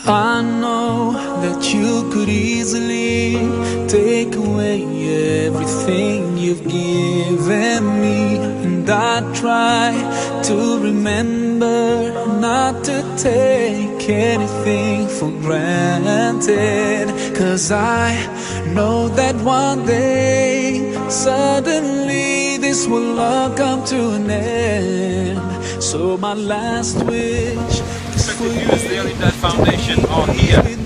I know that you could easily take away everything you've given me, and I try to remember not to take anything for granted, 'cause I know that one day suddenly this will all come to an end. So my last wish is for you. As the Al-Imdaad Foundation are here in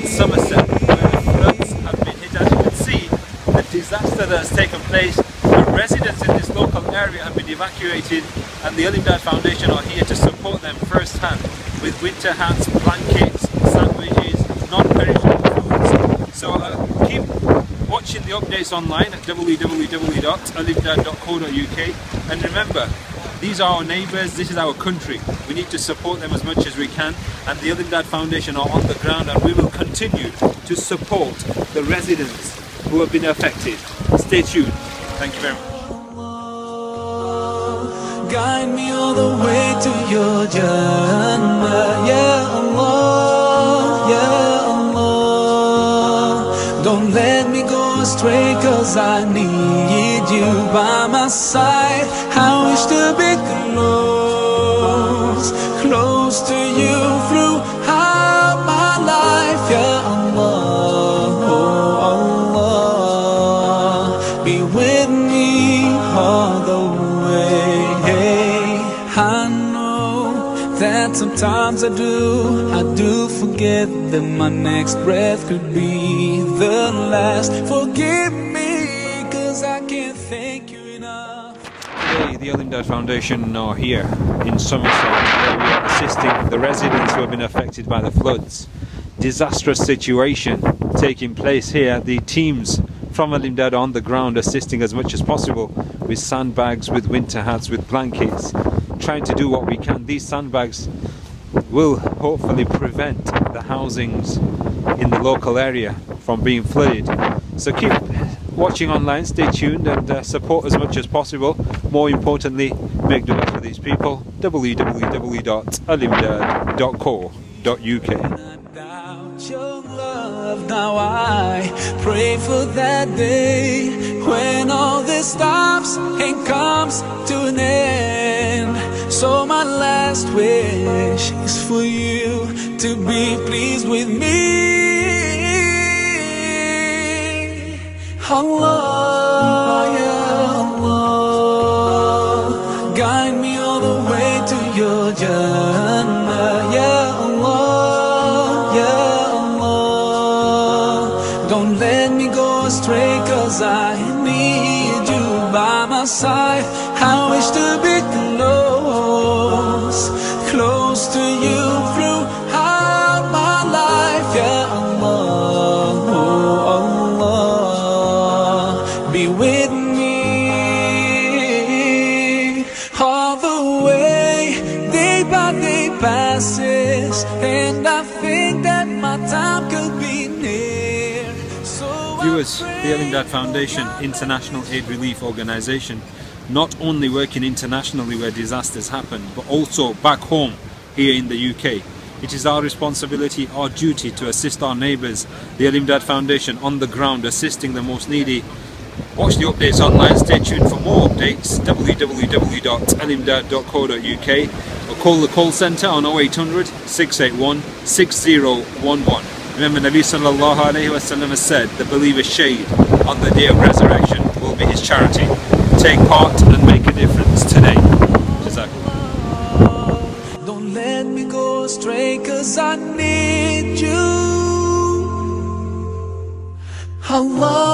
Somerset, where the floods have been hit. As you can see, the disaster that has taken place, the residents in this local area have been evacuated, and the Al-Imdaad Foundation are here to support them firsthand with winter hats, blankets, sandwiches, non-perishable foods. So keep watching the updates online at www.al-imdad.co.uk, and remember, these are our neighbours, this is our country. We need to support them as much as we can, and the Al-Imdaad Foundation are on the ground, and we will continue to support the residents who have been affected. Stay tuned. Thank you very much. Guide me all the way to your Jannah, Ya Allah, Ya Allah. Don't let me go astray, 'cause I need you by my side. I wish to be close, close to you throughout my life, Ya Allah, oh Allah. Be with me all the way. I know that sometimes I do forget that my next breath could be the last. Forgive me, 'cause I can't thank you enough. Today, the Al-Imdaad Foundation are here in Somerset, where we are assisting the residents who have been affected by the floods. Disastrous situation taking place here. The teams from Al-Imdaad are on the ground assisting as much as possible with sandbags, with winter hats, with blankets, trying to do what we can. These sandbags will hopefully prevent the housings in the local area from being flooded. So keep watching online, stay tuned, and support as much as possible. More importantly, make dua for these people. www.al-imdad.co.uk. Your love, now I pray for that day when all this stops and comes to an end. So my last wish is for you to be pleased with me. Allah, Ya Allah, guide me all the way to your Jannah, Ya Allah, Ya Allah. Don't let me go astray, 'cause I need you by my side. I wish to be close, close to you throughout my life, Ya Allah, oh Allah. Be with me all the way. Day by day passes, and I think that my time could be near. So Viewers, the Al-Imdaad Foundation, international aid relief organisation, not only working internationally where disasters happen, but also back home here in the UK. It is our responsibility, our duty to assist our neighbours. The Al-Imdaad Foundation on the ground assisting the most needy. Watch the updates online, stay tuned for more updates. www.al-imdad.co.uk, or call the call centre on 0800 681 6011. Remember, Nabi sallallahu alayhi wa sallam has said, the believer's shade on the day of resurrection will be his charity. Take part and make a difference today. Jazakallah. Don't let me go astray, 'cause I need you. Allah.